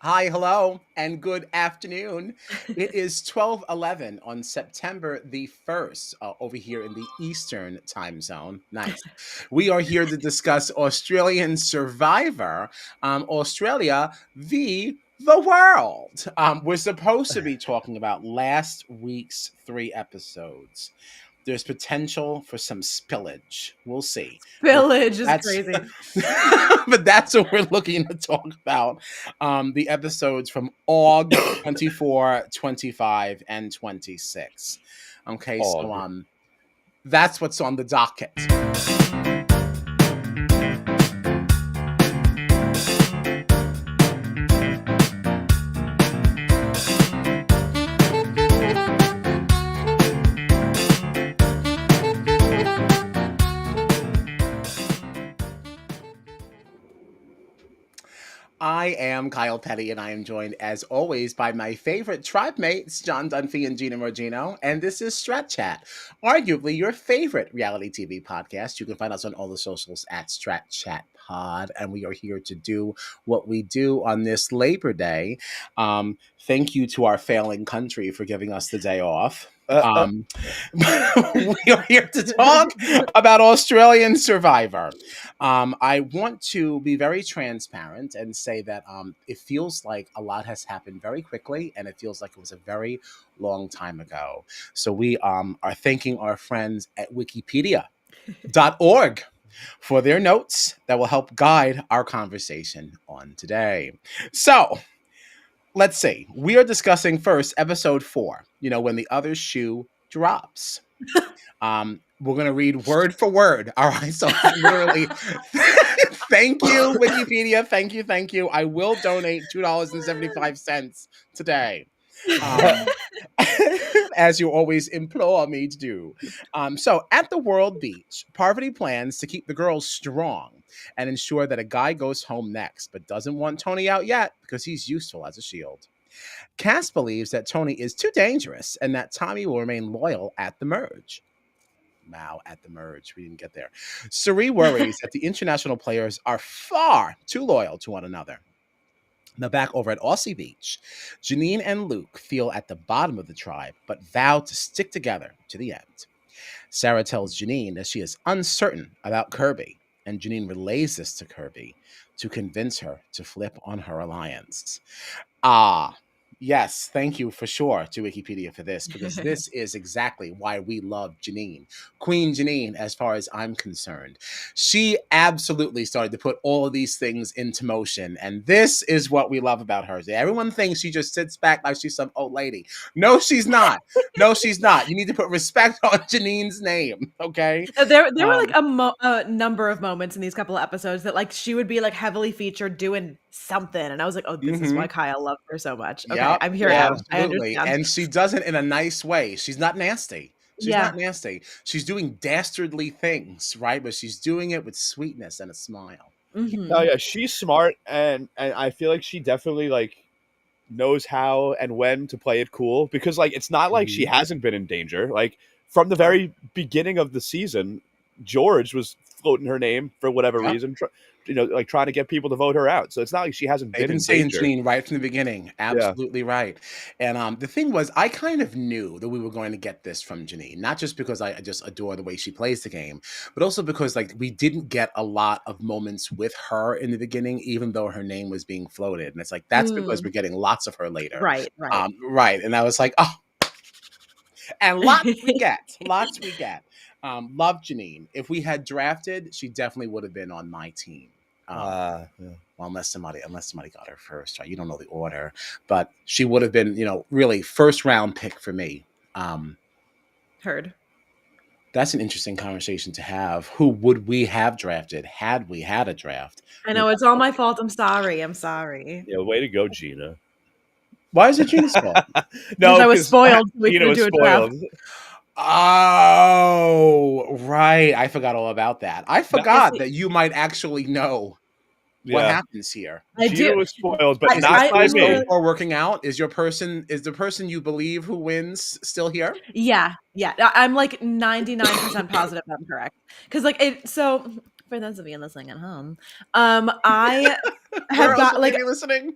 Hi, hello, and good afternoon. It is 12:11 on September the 1st, over here in the Eastern time zone. Nice. We are here to discuss Australian Survivor, Australia the world. We're supposed to be talking about last week's 3 episodes. There's potential for some spillage. We'll see. But Village is that's crazy. but that's what we're looking to talk about. The episodes from AUG 24, 25, and 26. Okay, so Og. that's what's on the docket. I am Kyle Petty, and I am joined, as always, by my favorite tribe mates, John Dunphy and Gina Morgino. And this is Strat Chat, arguably your favorite reality TV podcast. You can find us on all the socials at Strat Chat Pod, and we are here to do what we do on this Labor Day. Thank you to our failing country for giving us the day off. We are here to talk about Australian Survivor. I want to be very transparent and say that it feels like a lot has happened very quickly, and it feels like it was a very long time ago. So we are thanking our friends at Wikipedia.org for their notes that will help guide our conversation on today. So let's see. We are discussing first episode 4, when the other shoe drops. We're going to read word for word. All right. So literally, thank you, Wikipedia. Thank you. I will donate $2.75 today. As you always implore me to do. So at the World Beach, Parvati plans to keep the girls strong and ensure that a guy goes home next, but doesn't want Tony out yet because he's useful as a shield. Cass believes that Tony is too dangerous and that Tommy will remain loyal at the merge. Wow, at the merge. We didn't get there. CIRIE worries that the international players are far too loyal to one another. Now, back over at Aussie Beach, Janine and Luke feel at the bottom of the tribe, but vow to stick together to the end. Sarah tells Janine that she is uncertain about Kirby, and Janine relays this to Kirby to convince her to flip on her alliance. Yes, thank you for sure to Wikipedia for this, because this is exactly why we love Janine. Queen Janine, as far as I'm concerned. She absolutely started to put all of these things into motion, and this is what we love about her. Everyone thinks she just sits back like she's some old lady. No, she's not. No, she's not. You need to put respect on Janine's name, okay? There were like a number of moments in these couple of episodes that like she would be like heavily featured doing something, and I was like, oh, this is why Kyle loved her so much. Okay, Yep, I'm here yeah, now. I absolutely. understand. And she does it in a nice way. She's not nasty. She's Yeah. not nasty. She's doing dastardly things, right? But she's doing it with sweetness and a smile. Mhm. Oh yeah, she's smart, and I feel like she definitely like knows how and when to play it cool, because like it's not like she hasn't been in danger. Like from the very beginning of the season, George was floating her name for whatever Yep. reason, like trying to get people to vote her out. So it's not like she hasn't They've been been in saying danger. Janine right from the beginning. Absolutely right. And the thing was, I kind of knew that we were going to get this from Janine, not just because I just adore the way she plays the game, but also because like we didn't get a lot of moments with her in the beginning, even though her name was being floated. And it's like, that's because we're getting lots of her later. Right. Right. And I was like, oh, and lots we get. Love Janine. If we had drafted, she definitely would have been on my team. Yeah. Well, unless somebody got her first, right? You don't know the order, but she would have been, really first round pick for me. Heard. That's an interesting conversation to have. Who would we have drafted had we had a draft? I know it's all my fault. I'm sorry. Yeah, way to go, Gina. Why is it Gina's fault? No, I was spoiled. So we Gina was do a draft. spoiled. Oh, right. I forgot all about that. I forgot that you might actually know what happens here. I Gina do. was spoiled, but Is not by me. Or working out? Is the person you believe who wins still here? Yeah. I'm like 99% positive I'm correct. Because like so for those of you listening at home, I Where else got would they like be listening?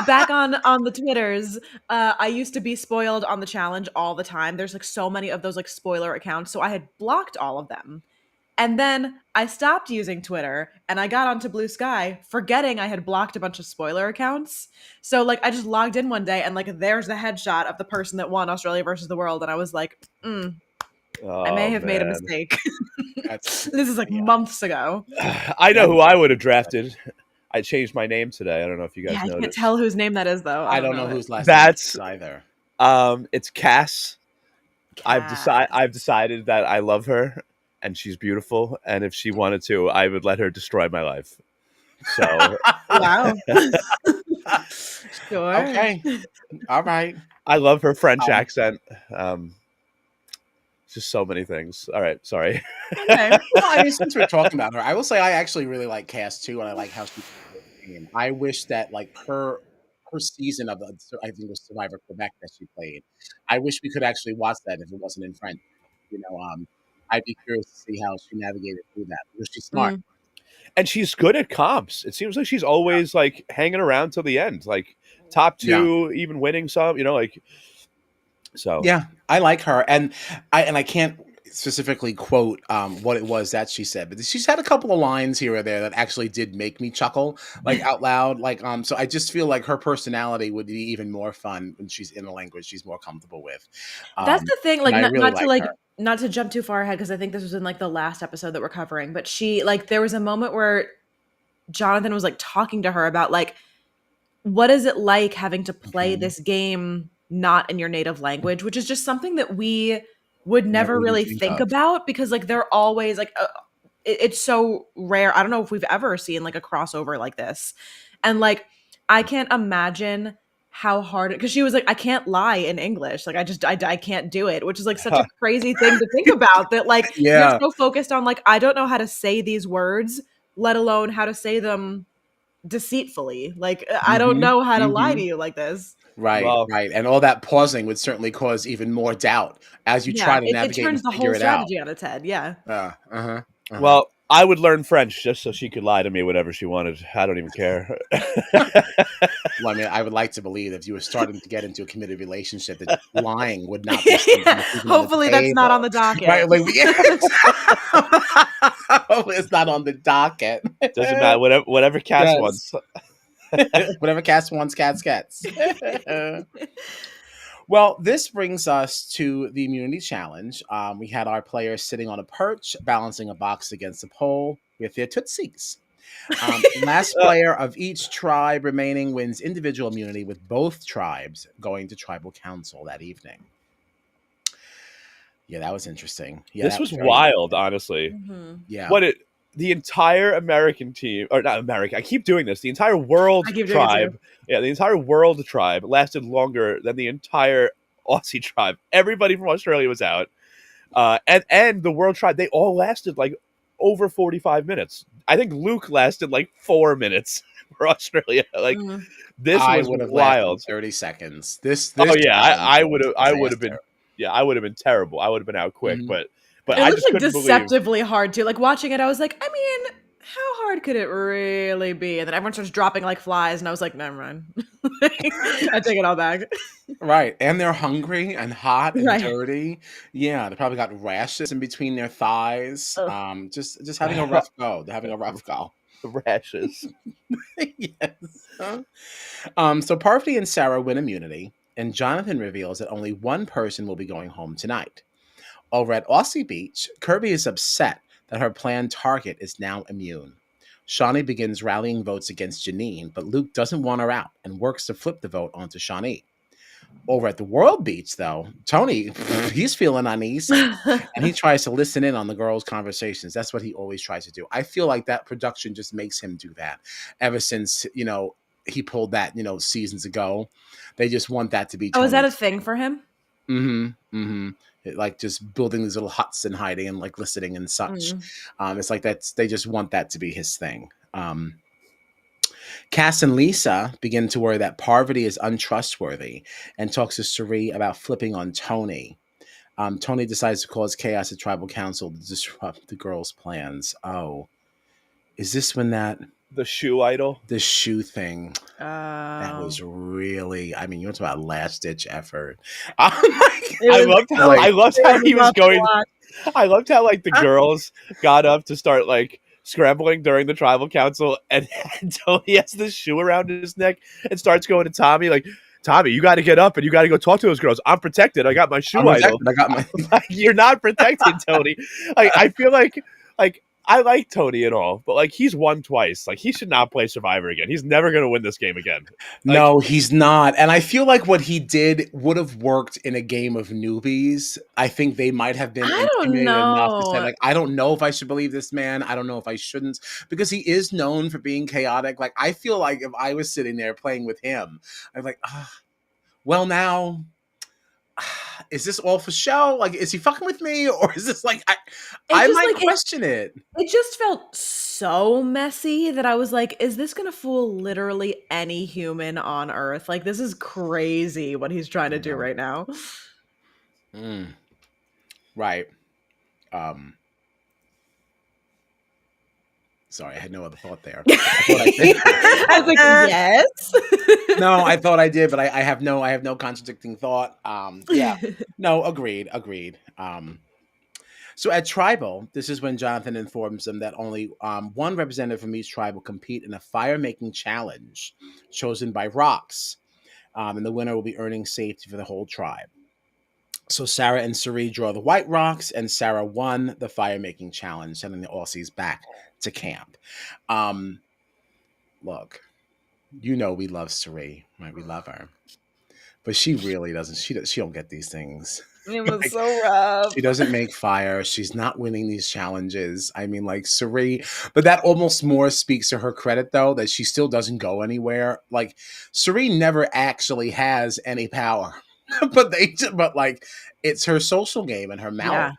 back on the Twitters. I used to be spoiled on the challenge all the time. There's like so many of those like spoiler accounts, so I had blocked all of them. And then I stopped using Twitter and I got onto Blue Sky, forgetting I had blocked a bunch of spoiler accounts. So like I just logged in one day and like there's the headshot of the person that won Australia versus the world, and I was like, I may Oh have made a man. mistake. That's This is like yeah. months ago. I know That who I would have drafted. I changed my name today. I don't know if you Yeah, guys I can't noticed. tell whose name that is though. I I don't don't know know it. whose last name it That's is either. it's Cass. Cat. I've decided that I love her and she's beautiful, and if she wanted to, I would let her destroy my life. So Wow. Sure. Okay. All right. I love her French Um, accent. Just so many things. All right, sorry. Okay. well, I mean, since we're talking about her, I will say I actually really like Cass too, and I like how she plays the game. I wish that like her season of I think it was Survivor Quebec that she played. I wish we could actually watch that if it wasn't in French. You know, I'd be curious to see how she navigated through that because she's smart. Mm. And she's good at comps. It seems like she's always like hanging around till the end, like top Yeah. two, even winning some. Like so. Yeah, I like her, and I can't specifically quote what it was that she said, but she's had a couple of lines here or there that actually did make me chuckle, like out loud. Like so I just feel like her personality would be even more fun when she's in a language she's more comfortable with. That's the thing, like And I really like like her. not to jump too far ahead because I think this was in like the last episode that we're covering, but she like there was a moment where Jonathan was like talking to her about like what is it like having to play Mhm. this game not in your native language, which is just something that we would Never never even really think think of. about because like they're always like it's so rare. I don't know if we've ever seen like a crossover like this. And like I can't imagine how hard because she was like I can't lie in English. Like I can't do it, which is like such a crazy thing to think about that like you're Yeah. so focused on like I don't know how to say these words, let alone how to say them deceitfully. Like I don't Hmm. know how to lie to Hmm. you like this. Right, Well, right. And all that pausing would certainly cause even more doubt as you Yeah, try to it navigate and turns the figure whole it out. strategy on its head. Yeah. Uh-huh. Uh-huh. well, I would learn French just so she could lie to me whatever she wanted. I don't even care. Well, I mean, I would like to believe if you were starting to get into a committed relationship, that lying would not be something that's even on the Hopefully that's not on table, the docket. right? Like, hopefully it's not on the docket. Doesn't matter. Whatever Cass Yes, wants. whatever cats wants, cats gets. Well, this brings us to the immunity challenge. We had our players sitting on a perch, balancing a box against a pole with their tootsies. Last Uh, player of each tribe remaining wins individual immunity, with both tribes going to tribal council that evening. Yeah, that was interesting. Yeah, this that was was very wild, interesting. honestly. Mhm. Yeah. What it the entire American team, or not America, I keep doing this. The entire world I keep doing it too. tribe, yeah, the entire world tribe lasted longer than the entire Aussie tribe. Everybody from Australia was out, and the world tribe, they all lasted like over 45 minutes. I think Luke lasted like 4 minutes for Australia. Like Mhm. this I was would have lasted wild. 30 seconds. This Oh yeah, challenge I would was have. a I would have been. disaster. Yeah, I would have been terrible. I would have been out quick. Mhm. But It I looked just like couldn't believe. deceptively hard too. Like watching it, I was like, I mean, how hard could it really be? And then everyone starts dropping like flies, and I was like, never mind. I take it all back. Right. And they're hungry and hot and Right. dirty. Yeah, they probably got rashes in between their thighs. Ugh. Just having a rough go. They're having a rough go. Rashes. Yes. So Parvati and Sarah win immunity, and Jonathan reveals that only one person will be going home tonight. Over at Aussie Beach, Kirby is upset that her planned target is now immune. Shawnee begins rallying votes against Janine, but Luke doesn't want her out and works to flip the vote onto Shawnee. Over at the World Beach, though, Tony, he's feeling uneasy and he tries to listen in on the girls' conversations. That's what he always tries to do. I feel like that production just makes him do that ever since, he pulled that, seasons ago. They just want that to be Oh, is that a Tony's thing thing. for him? Mm-hmm. Mm-hmm. Like just building these little huts and hiding and like listening and such. Mm. It's like they just want that to be his thing. Cass and Lisa begin to worry that Parvati is untrustworthy and talks to CIRIE about flipping on Tony. Tony decides to cause chaos at tribal council to disrupt the girls' plans. Oh, is this when that The shoe idol. The shoe thing. That Oh. was really, I mean, you talk about last ditch effort. It I was loved how like- I loved how he was rough to going. watch. I loved how like the girls got up to start like scrambling during the tribal council, and Tony has this shoe around his neck and starts going to Tommy like, Tommy, you got to get up and you got to go talk to those girls. I'm protected. I got my shoe I'm idol. protected. I got my. Like, you're not protected, Tony. Like I feel like I like Tony and all, but like he's won twice. Like he should not play Survivor again. He's never going to win this game again. No, he's not. And I feel like what he did would have worked in a game of newbies. I think they might have been I don't intimidated enough to say, know. like, I don't know if I should believe this man. I don't know if I shouldn't. Because he is known for being chaotic. Like, I feel like if I was sitting there playing with him, I'd be like, well, now, is this all for show? Like, is he fucking with me? Or is this like, I just, might like, question it. It just felt so messy that I was like, is this going to fool literally any human on Earth? Like, this is crazy what he's trying to do right now. Right. Sorry, I had no other thought there. I was like, yes. No, I thought I did, but I have no contradicting thought. Yeah, no, agreed. So at Tribal, this is when Jonathan informs them that only one representative from each tribe will compete in a fire-making challenge chosen by rocks, and the winner will be earning safety for the whole tribe. So Sarah and CIRIE draw the white rocks, and Sarah won the fire-making challenge, sending the Aussies back to camp. Look, you know we love CIRIE, right? We love her, but she really doesn't. She don't get these things. It was so rough. She doesn't make fire. She's not winning these challenges. I mean, like CIRIE, but that almost more speaks to her credit, though, that she still doesn't go anywhere. Like CIRIE never actually has any power, but like it's her social game and her mouth.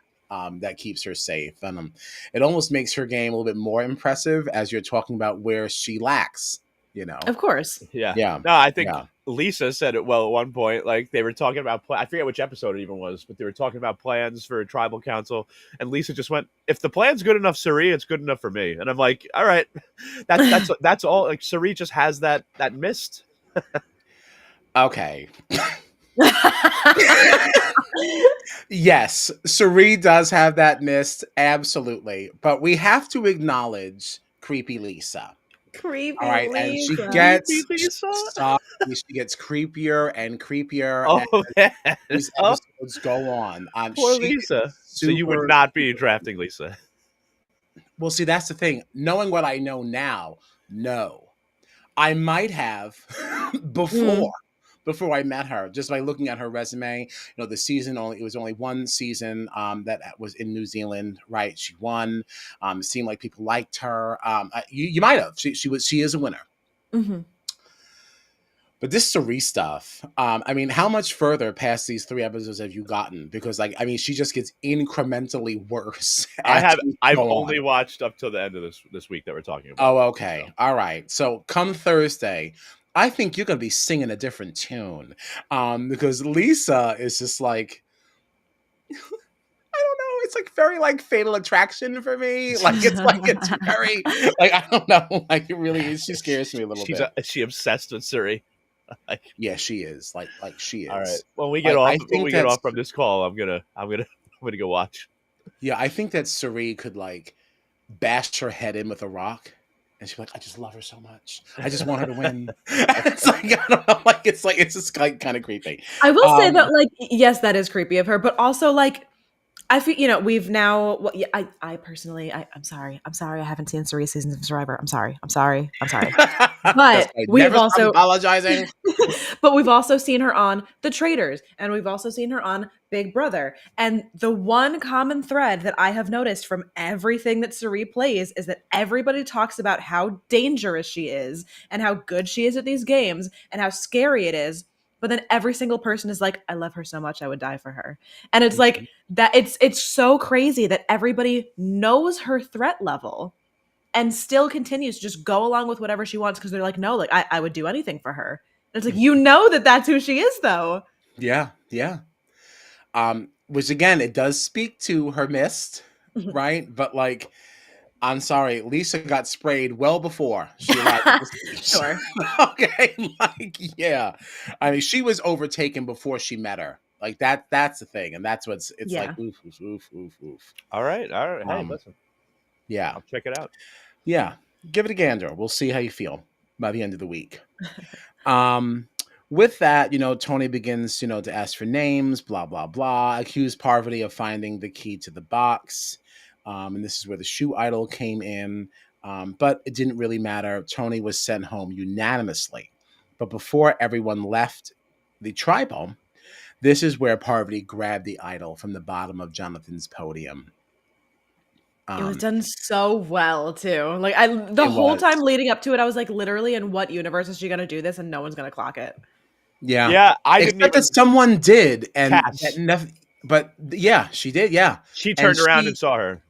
That keeps her safe. And it almost makes her game a little bit more impressive as you're talking about where she lacks, you know? Of course. Yeah. Yeah. No, I think Lisa said it well at one point. Like they were talking about, I forget which episode it even was, but they were talking about plans for a tribal council. And Lisa just went, if the plan's good enough, CIRIE, it's good enough for me. And I'm like, all right, that's all. Like CIRIE just has that mist. Okay. Yes, CIRIE does have that mist, absolutely. But we have to acknowledge creepy Lisa. Creepy All right, Lisa. and she gets Lisa? she gets creepier and creepier Oh, as man. these episodes go on. Poor She Lisa. is So you would super- not be drafting Lisa. Well, see, that's the thing. Knowing what I know now, no. I might have before I met her, just by looking at her resume. You know, the season it was only one season that was in New Zealand, right? She won. It seemed like people liked her. You might have. She is a winner. Mm-hmm. But this CIRIE stuff, I mean, how much further past these 3 episodes have you gotten? Because, like, I mean, she just gets incrementally worse. I've only watched up till the end of this week that we're talking about. Oh, okay. So. All right. So come Thursday, I think you're going to be singing a different tune, because Lisa is just like, I don't know. It's like very like Fatal Attraction for me. Like it's very like I don't know. Like it really is. She scares me a little bit. Is she obsessed with CIRIE? Yeah, she is. Like she is. All right. When we get Like, off from this call, I'm gonna go watch. Yeah, I think that CIRIE could like bash her head in with a rock. And she's like, I just love her so much. I just want her to win. It's like, I don't know, like it's just like kind of creepy. I will say that, like, yes, that is creepy of her, but also like I feel, you know, we've now. Well, yeah, I personally, I'm sorry, I haven't seen CIRIE seasons of Survivor. I'm sorry. But we've also apologizing. but we've also seen her on The Traitors, and we've also seen her on Big Brother. And the one common thread that I have noticed from everything that CIRIE plays is that everybody talks about how dangerous she is and how good she is at these games and how scary it is. But then every single person is like, I love her so much, I would die for her. And it's like that. It's so crazy that everybody knows her threat level and still continues to just go along with whatever she wants because they're like, no, like I would do anything for her. And it's like, you know that's who she is, though. Yeah. Which again, it does speak to her mist, right? But like, I'm sorry, Lisa got sprayed well before she arrived at the speech. Sure. Okay, like yeah. I mean, she was overtaken before she met her. Like that's the thing. And that's what's it's like Yeah. oof, oof, oof, oof, oof. All right. Hey, Um, listen, yeah. I'll check it out. Yeah. Give it a gander. We'll see how you feel by the end of the week. Um, with that, Tony begins, to ask for names, blah, blah, blah, accuse Parvati of finding the key to the box. And this is where the shoe idol came in. But it didn't really matter. Tony was sent home unanimously. But before everyone left the tribal, this is where Parvati grabbed the idol from the bottom of Jonathan's podium. It was Um, done so well too. Like the it whole was, time leading up to it, I was like, literally, in what universe is she gonna do this and no one's gonna clock it? yeah. Yeah, I didn't Except that even. someone did, and that Cass. never. But yeah, she did. Yeah, She and turned around and saw her.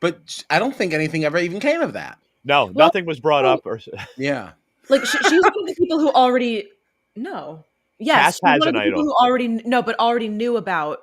but I don't think anything ever even came of that. No, Well, nothing was brought so, up. Or Yeah. like she's one of the people who already no. Yes, Cass she's has one of an the people idol. who already no, but already knew about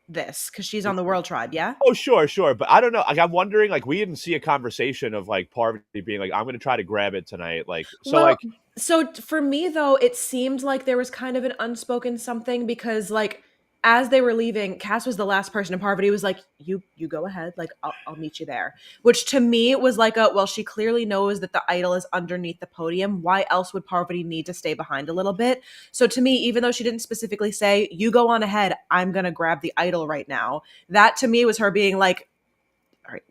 this because she's on the World Tribe. Yeah. Oh, sure, but I don't know. Like, I'm wondering. Like, we didn't see a conversation of like Parvati being like, "I'm going to try to grab it tonight." Like, so Well, like so for me though, it seemed like there was kind of an unspoken something because like as they were leaving, Cass was the last person and Parvati was like, you go ahead, like I'll meet you there. Which to me was like well, she clearly knows that the idol is underneath the podium. Why else would Parvati need to stay behind a little bit? So to me, even though she didn't specifically say, you go on ahead, I'm gonna grab the idol right now, that to me was her being like, all right,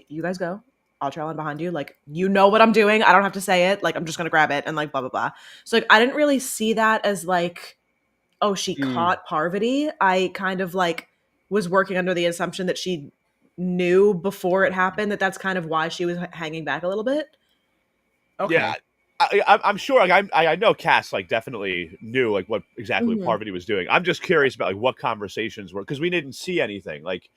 you guys go. I'll trail in behind you. Like, you know what I'm doing. I don't have to say it. Like, I'm just gonna grab it and like blah blah blah. So like I didn't really see that as like, oh, she Mm, caught Parvati. I kind of like was working under the assumption that she knew before it happened that that's kind of why she was hanging back a little bit. yeah, okay. I'm sure. Like, I know Cass like definitely knew like what exactly Mhm. Parvati was doing. I'm just curious about like what conversations were because we didn't see anything like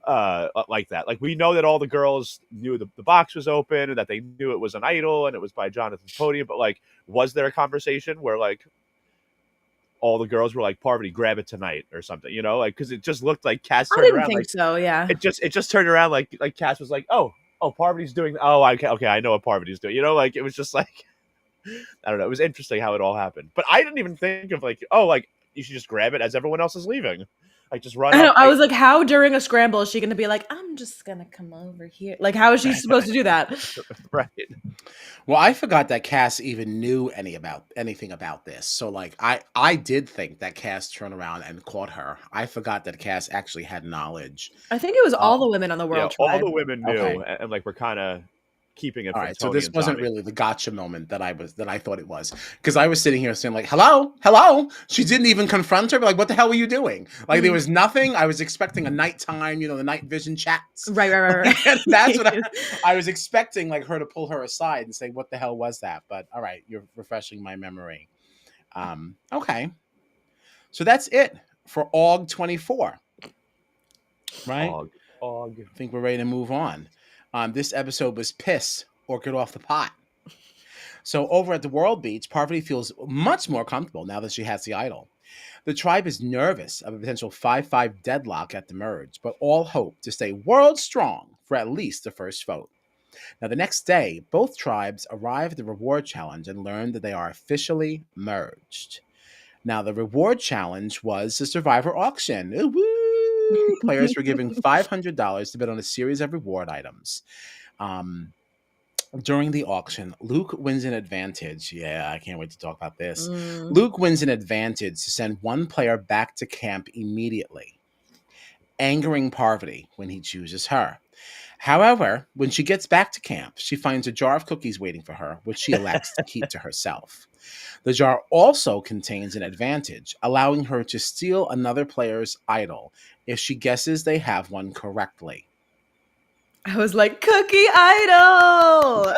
that. Like, we know that all the girls knew the box was open and that they knew it was an idol and it was by Jonathan's podium. But like, was there a conversation where like all the girls were like, "Parvati, grab it tonight" or something? Like because it just looked like Cass I turned didn't around think like so. Yeah. it just turned around like Cass was like, "Oh, Parvati's doing. Oh, okay, I know what Parvati's doing." Like it was just like I don't know. It was interesting how it all happened, but I didn't even think of like, oh, like you should just grab it as everyone else is leaving, like just run I know. up. I was like, how during a scramble is she going to be like, I'm just going to come over here? Like, how is she supposed to do that? Right. Well, I forgot that Cass even knew anything about this. So like I did think that Cass turned around and caught her. I forgot that Cass actually had knowledge. I think it was Uh, all the women on the Yeah, World all Tribe. the women knew, okay. and like we're kind of keeping it All from right. So Tony this and wasn't Tommy. really the gotcha moment that I thought it was. Because I was sitting here saying, like, hello, hello. She didn't even confront her, but like, what the hell were you doing? Like there Mhm. was nothing. I was expecting a nighttime, the night vision chats. Right. And that's what I was expecting, like her to pull her aside and say, what the hell was that? But all right, you're refreshing my memory. Okay. So that's it for AUG 24, right? Og, og. I think we're ready to move on. This episode was Piss or Get Off the Pot. So over at the World Beach, Parvati feels much more comfortable now that she has the idol. The tribe is nervous of a potential 5-5 deadlock at the merge, but all hope to stay world strong for at least the first vote. Now, the next day, both tribes arrive at the reward challenge and learn that they are officially merged. Now, the reward challenge was the Survivor auction. Woo! Players were given $500 to bid on a series of reward items. Um, During the auction, Luke wins an advantage. Yeah, I can't wait to talk about this. Mm. Luke wins an advantage to send one player back to camp immediately, angering Parvati when he chooses her. However, when she gets back to camp, she finds a jar of cookies waiting for her, which she elects to keep to herself. The jar also contains an advantage, allowing her to steal another player's idol if she guesses they have one correctly. I was like, Cookie Idol.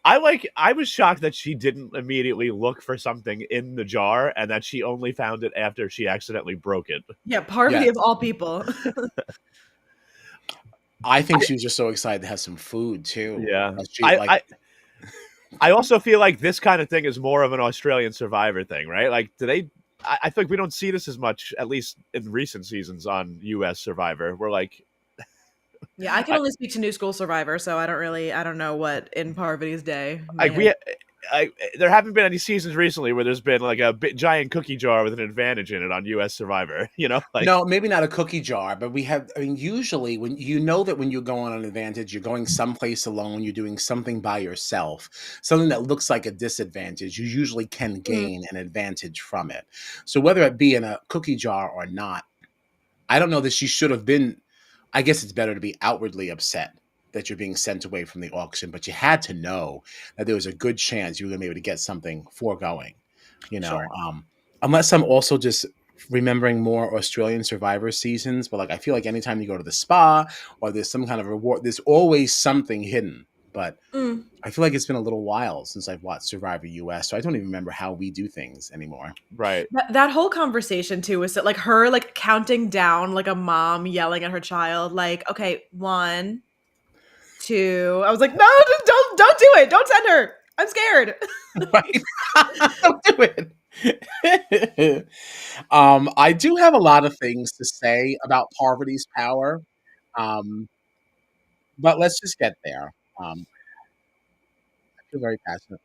I was shocked that she didn't immediately look for something in the jar and that she only found it after she accidentally broke it. Yeah, Parvati Yes. of all people. I think she was just so excited to have some food too. Yeah. She like I also feel like this kind of thing is more of an Australian Survivor thing, right? Like, I feel like we don't see this as much, at least in recent seasons on U.S. Survivor. We're like, Yeah, I can only speak to New School Survivor, so I don't know what in Parvati's day may Like have. there haven't been any seasons recently where there's been like a giant cookie jar with an advantage in it on U.S. Survivor. Like No, maybe not a cookie jar, but we have. I mean, usually when you know that when you're going on an advantage, you're going someplace alone. You're doing something by yourself, something that looks like a disadvantage. You usually can Mm, gain an advantage from it. So whether it be in a cookie jar or not, I don't know that she should have been. I guess it's better to be outwardly upset that you're being sent away from the auction, but you had to know that there was a good chance you were going to be able to get something foregoing. You sure. know, unless I'm also just remembering more Australian Survivor seasons, but like I feel like anytime you go to the spa or there's some kind of reward, there's always something hidden. But Mm. I feel like it's been a little while since I've watched Survivor US, so I don't even remember how we do things anymore. right. That whole conversation too was that like her like counting down like a mom yelling at her child, like, okay, 1, 2. I was like, no, just don't do it. Don't send her. I'm scared. Right? Don't do it. I do have a lot of things to say about Parvati's power, um, but let's just get there. I feel very passionately.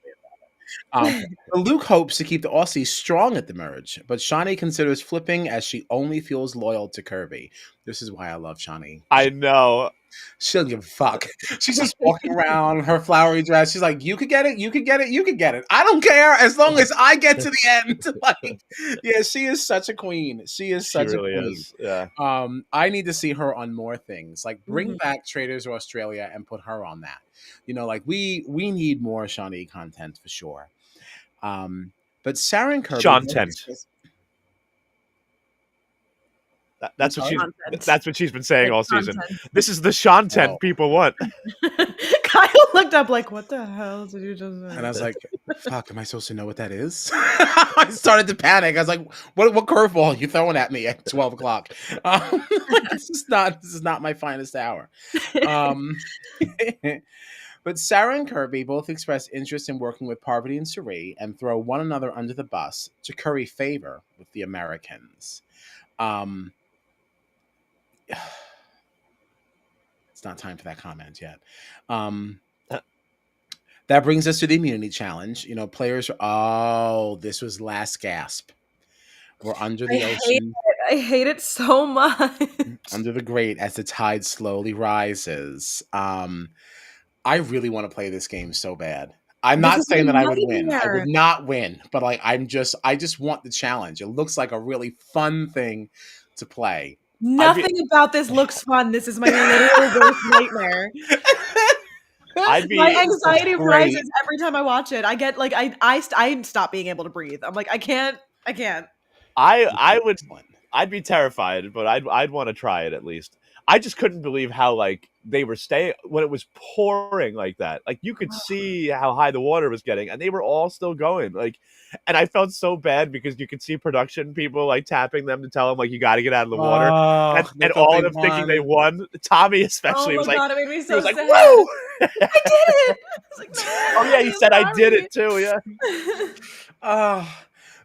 But Luke hopes to keep the Aussies strong at the merge, but Shawnee considers flipping as she only feels loyal to Kirby. This is why I love Shawnee. I know. She'll give a fuck. She's just walking around her flowery dress. She's like, "You could get it. You could get it. You could get it. I don't care as long as I get to the end." Like, yeah, she is such a queen. She is She such a really queen. is. Yeah. I need to see her on more things. Like, bring Mhm. back Traders Australia and put her on that. Like we need more Shawnee content for sure. But Sarah and Kirby Sean both Tent. express. I'm That's what sorry. she's been saying Like all season. content. This is the Sean Tent Oh. people want. Kyle looked up like, what the hell did you just say? And I was like, fuck, am I supposed to know what that is? I started to panic. I was like, what curveball are you throwing at me at 12 o'clock? This is not my finest hour. Um, but Sarah and Kirby both express interest in working with Parvati and CIRIE and throw one another under the bus to curry favor with the Americans. Um, it's not time for that comment yet. That brings us to the immunity challenge. Players this was last gasp. We're under the ocean, I hate it so much. under the grate as the tide slowly rises. I really want to play this game so bad. I'm This not is my saying that I would win. I would nightmare. not win, but like I just want the challenge. It looks like a really fun thing to play. I'd be Nothing about this looks fun. This is my literal worst nightmare. I'd My be anxiety great. rises every time I watch it. I get like I stop being able to breathe. I'm like I can't. I would Excellent. I'd be terrified, but I'd want to try it at least. I just couldn't believe how like they were staying when it was pouring like that. Like you could see how high the water was getting, and they were all still going. Like, and I felt so bad because you could see production people like tapping them to tell them like you got to get out of the water, Oh, and, they and thought all they of them thinking they won. won. Tommy Oh especially my was like god, it made me he so was like sad. woo. I did it. I was like, no, Oh yeah, he said I did it too. Yeah.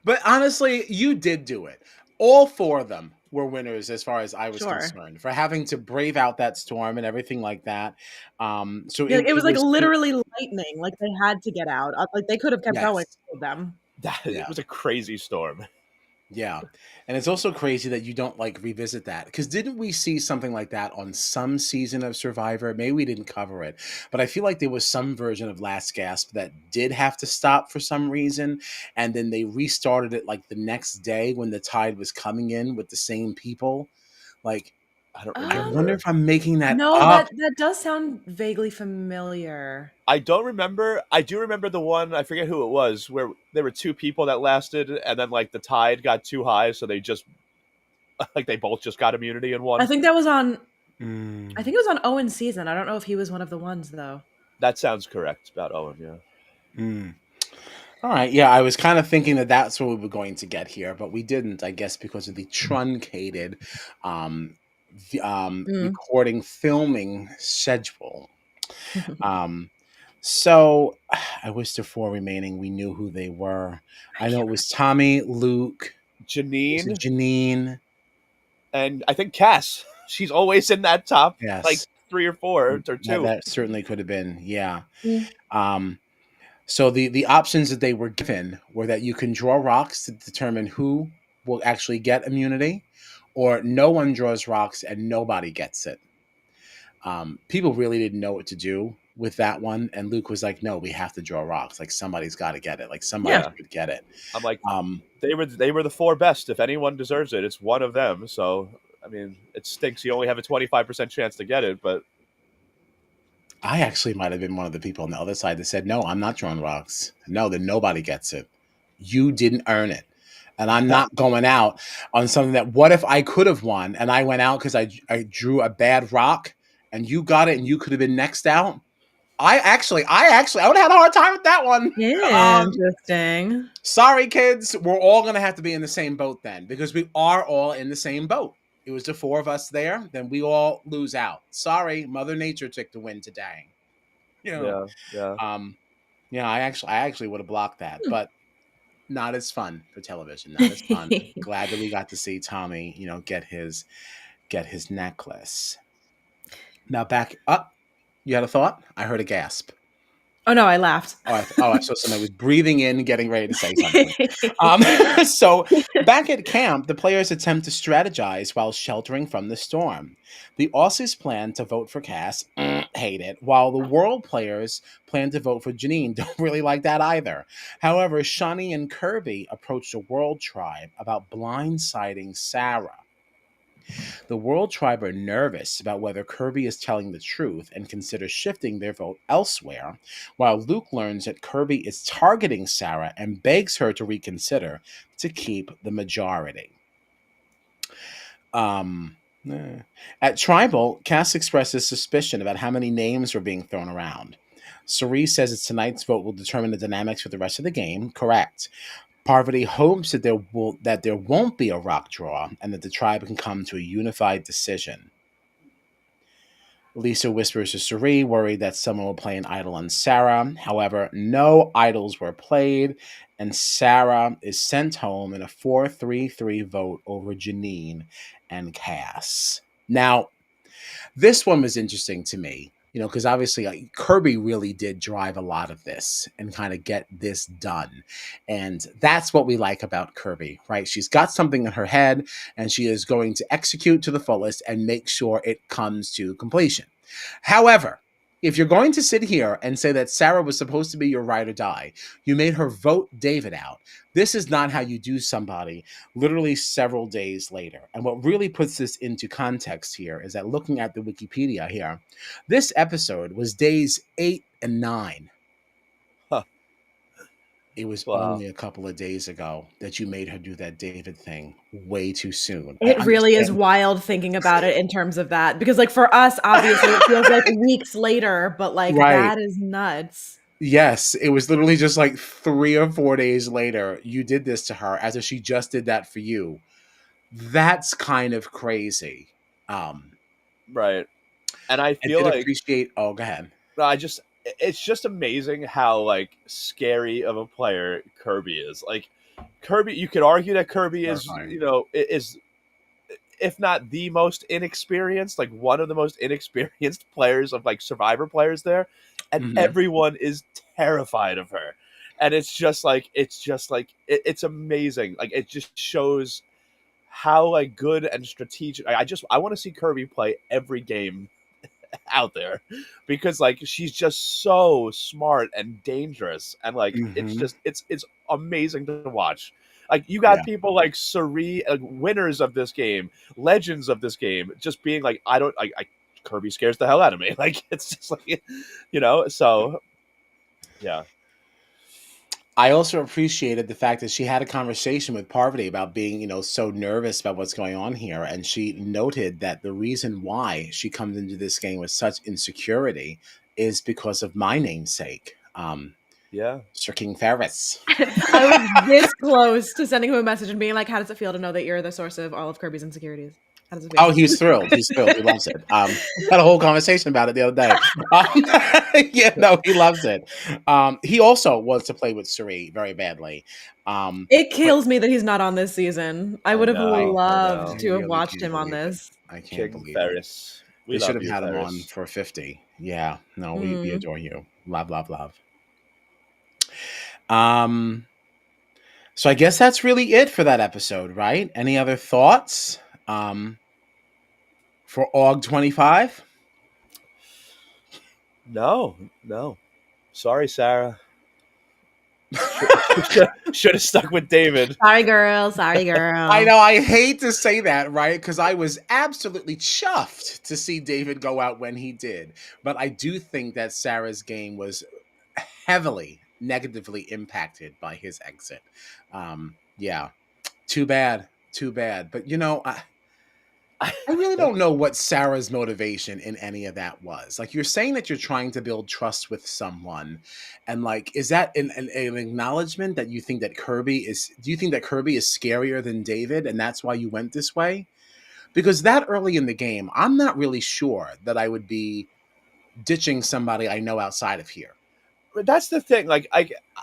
But honestly, you did do it. All four of them were winners as far as I was Sure. concerned for having to brave out that storm and everything like that. So Yeah, it was like was literally lightning. Like they had to get out. Like they could have kept going yes, with them. It yeah, was a crazy storm. yeah, and it's also crazy that you don't like revisit that because didn't we see something like that on some season of Survivor? Maybe we didn't cover it, but I feel like there was some version of Last Gasp that did have to stop for some reason, and then they restarted it like the next day when the tide was coming in with the same people. Like, I don't I wonder remember. if I'm making that No, up. that does sound vaguely familiar. I don't remember. I do remember the one. I forget who it was, where there were two people that lasted, and then like the tide got too high, so they just like they both just got immunity in I one. think that was on. Mm. I think it was on Owen's season. I don't know if he was one of the ones though. That sounds correct about Owen. Yeah. Mm. All right, yeah, I was kind of thinking that that's what we were going to get here, but we didn't, I guess, because of the truncated um, Mm. recording filming schedule. Um, so I wish the four remaining we knew who they were. I know it was Tommy, Luke, was it Janine Janine? and I think Cass. She's always in that top like Yes. 3 or 4 or That 2. that certainly could have been, yeah. Mm. Um, so the options that they were given were that you can draw rocks to determine who will actually get immunity, or no one draws rocks and nobody gets it. People really didn't know what to do with that one, and Luke was like, "No, we have to draw rocks. Like somebody's got to get it. Like somebody Yeah. Yeah. should get it." I'm like, Um, they were the 4 best. If anyone deserves it, it's one of them. So I mean, it stinks. You only have a 25% chance to get it, but I actually might have been one of the people on the other side that said, "No, I'm not drawing rocks. No, then nobody gets it. You didn't earn it." And I'm not going out on something that, what if I could have won and I went out because I drew a bad rock and you got it and you could have been next out? I would have had a hard time with that one. Interesting. Sorry, kids. We're all going to have to be in the same boat then, because we are all in the same boat. It was the 4 of us there. Then we all lose out. Sorry, Mother Nature took the win today. You know, yeah, yeah. um, yeah, I actually would have blocked that, but not as fun for television. Not as fun. Glad that we got to see Tommy, get his necklace. Now back up. You had a thought? I heard a gasp. Oh no, I laughed. I saw somebody was breathing in, getting ready to say something. So back at camp, the players attempt to strategize while sheltering from the storm. The Aussies plan to vote for Cass, hate it, while the World players plan to vote for Janine, don't really like that either. However, Shawnee and Kirby approach the World tribe about blindsiding Sarah. The World tribe are nervous about whether Kirby is telling the truth and consider shifting their vote elsewhere, while Luke learns that Kirby is targeting Sarah and begs her to reconsider to keep the majority. At Tribal, Cass expresses suspicion about how many names were being thrown around. CIRIE says that tonight's vote will determine the dynamics for the rest of the game. Correct. Parvati hopes that there won't be a rock draw and that the tribe can come to a unified decision. Lisa whispers to CIRIE, worried that someone will play an idol on Sarah. However, no idols were played, and Sarah is sent home in a 4-3-3 vote over Janine and Cass. Now, this one was interesting to me, because obviously Kirby really did drive a lot of this and kind of get this done. And that's what we like about Kirby, right? She's got something in her head and she is going to execute to the fullest and make sure it comes to completion. However, if you're going to sit here and say that Sarah was supposed to be your ride or die, you made her vote David out. This is not how you do somebody literally several days later. And what really puts this into context here is that, looking at the Wikipedia here, this episode was days 8 and 9. Huh. It was Wow. only a couple of days ago that you made her do that David thing way too soon. It really is wild thinking about it in terms of that, because like for us, obviously it feels like weeks later, but like Right. that is nuts. Yes, it was literally just like 3 or 4 days later, you did this to her as if she just did that for you. That's kind of crazy. Right. And I I feel did like appreciate. Oh, go ahead. it's just amazing how like scary of a player Kirby is. Like Kirby, you could argue that Kirby is, Terrifying. is if not the most inexperienced, like one of the most inexperienced players of like Survivor players there, and Mhm. everyone is terrified of her. And it's amazing. Like it just shows how like good and strategic. I want to see Kirby play every game out there, because like she's just so smart and dangerous, and like Mhm. it's amazing to watch. Like you got Yeah. people like CIRIE, winners of this game, legends of this game, just being like, I Kirby scares the hell out of me. Like it's just like, so yeah. I also appreciated the fact that she had a conversation with Parvati about being, so nervous about what's going on here. And she noted that the reason why she comes into this game with such insecurity is because of my namesake, Yeah. Sir King Ferris. I was this close to sending him a message and being like, how does it feel to know that you're the source of all of Kirby's insecurities? How does it feel? Oh, he's thrilled. He's thrilled. He loves it. Had a whole conversation about it the other day. Yeah, no, he loves it. He also wants to play with CIRIE very badly. It But kills me that he's not on this season. I would have know, I loved I to have really watched can't him on believe it. this. I can't King believe it. Ferris. We They should love have you, had him on Ferris. for 50. Yeah. No, we Mm. adore you. Love, love, love. Um, so I guess that's really it for that episode, right? Any other thoughts? Um, for AUG 25? No, no. Sorry, Sarah. Should have stuck with David. Sorry, girl. Sorry, I girl. know, I hate to say that, right? Because I was absolutely chuffed to see David go out when he did. But I do think that Sarah's game was heavily negatively impacted by his exit. Yeah, too bad. Too bad. But I really don't know what Sarah's motivation in any of that was. Like, you're saying that you're trying to build trust with someone, and like, is that an acknowledgement that you think that Kirby is? Do you think that Kirby is scarier than David, and that's why you went this way? Because that early in the game, I'm not really sure that I would be ditching somebody I know outside of here. But that's the thing. Like,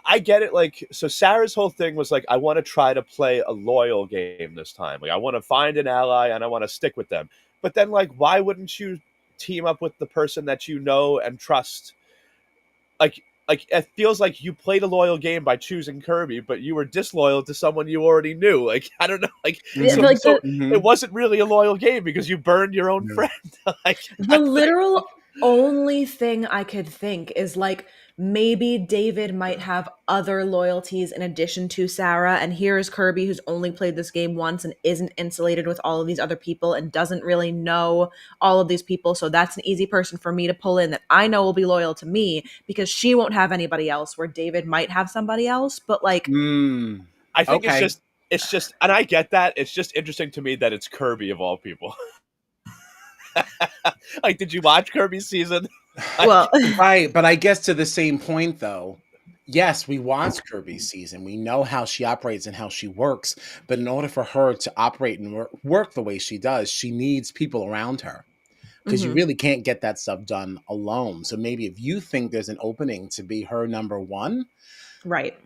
I get it. Like, so Sarah's whole thing was like, I want to try to play a loyal game this time. Like, I want to find an ally and I want to stick with them. But then, like, why wouldn't you team up with the person that you know and trust? Like it feels like you played a loyal game by choosing Kirby, but you were disloyal to someone you already knew. Like, I don't know. Like, Yeah, Mhm, so like so mhm. it wasn't really a loyal game because you burned your own Yeah. friend. Like, the literal only thing I could think is like maybe David might have other loyalties in addition to Sarah. And here is Kirby, who's only played this game once and isn't insulated with all of these other people and doesn't really know all of these people. So that's an easy person for me to pull in that I know will be loyal to me because she won't have anybody else, where David might have somebody else. But like, Mm, I think okay. it's just, and I get that. It's just interesting to me that it's Kirby of all people. Like, did you watch Kirby's season? well, Like, Right, but I guess to the same point though, yes, we watch Kirby's season. We know how she operates and how she works, but in order for her to operate and work the way she does, she needs people around her because you mhm, really can't get that stuff done alone. So maybe if you think there's an opening to be her number one, right.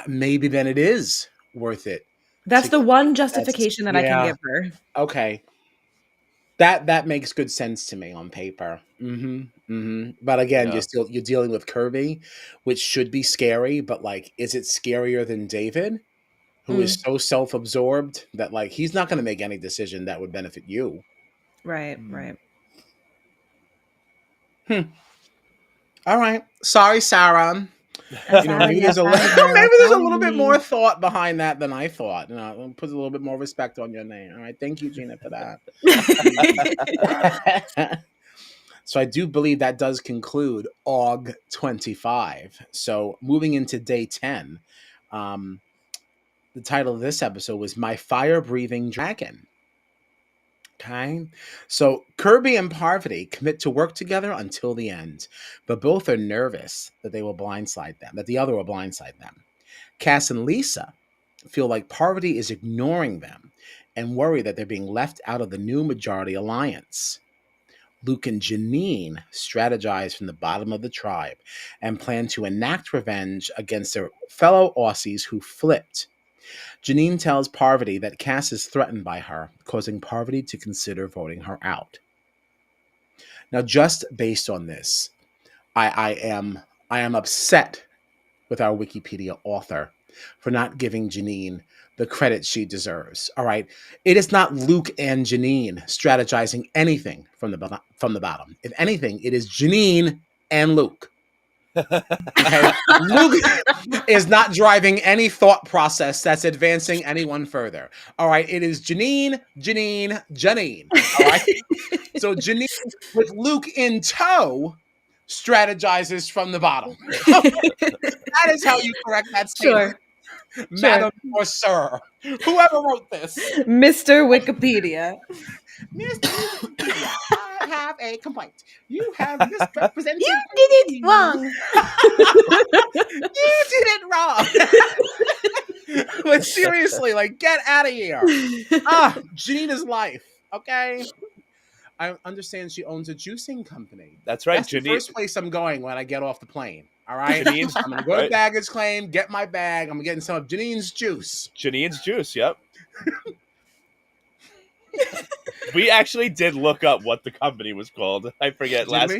maybe then it is worth it That's to the one that's justification that I can yeah, give her. okay. That makes good sense to me on paper. But again, yeah. you're dealing with Kirby, which should be scary, but like, is it scarier than David, who is Mm, so self-absorbed that like he's not going to make any decision that would benefit you? right, Hmm. right. Hmm. All right, sorry, Sarah. I'm Maybe sorry, I'm there's a sorry, maybe girl. there's a little bit more Sorry. thought behind that than I thought. Put a little bit more respect on your name. All right, thank you, Gina, for that. So I do believe that does conclude AUG 25. So moving into day 10, um, the title of this episode was My Fire Breathing Dragon. Okay. So Kirby and Parvati commit to work together until the end, but both are nervous that they will blindside them, that the other will blindside them. Cass and Lisa feel like Parvati is ignoring them and worry that they're being left out of the new majority alliance. Luke and Janine strategize from the bottom of the tribe and plan to enact revenge against their fellow Aussies who flipped. Janine tells Parvati that Cass is threatened by her, causing Parvati to consider voting her out. Now, just based on this, I am upset with our Wikipedia author for not giving Janine the credit she deserves. All right, it is not Luke and Janine strategizing anything from the bottom. If anything, it is Janine and Luke. Okay, Luke is not driving any thought process that's advancing anyone further. All right, it is Janine. All right, so Janine with Luke in tow strategizes from the bottom. That is how you correct that statement, Sure, sure. madam or sir, whoever wrote this. Mr. Wikipedia. Mr. Wikipedia, I have a complaint. You have misrepresented You did it me. wrong. You did it wrong. But seriously, like, get out of here. Gina's life. Okay. I understand she owns a juicing company. That's right, That's the first place I'm going when I get off the plane. All right. Janine's I'm gonna go to right. baggage claim, get my bag. I'm getting some of Janine's juice. Janine's juice. Yep. We actually did look up what the company was called. I forget Did we?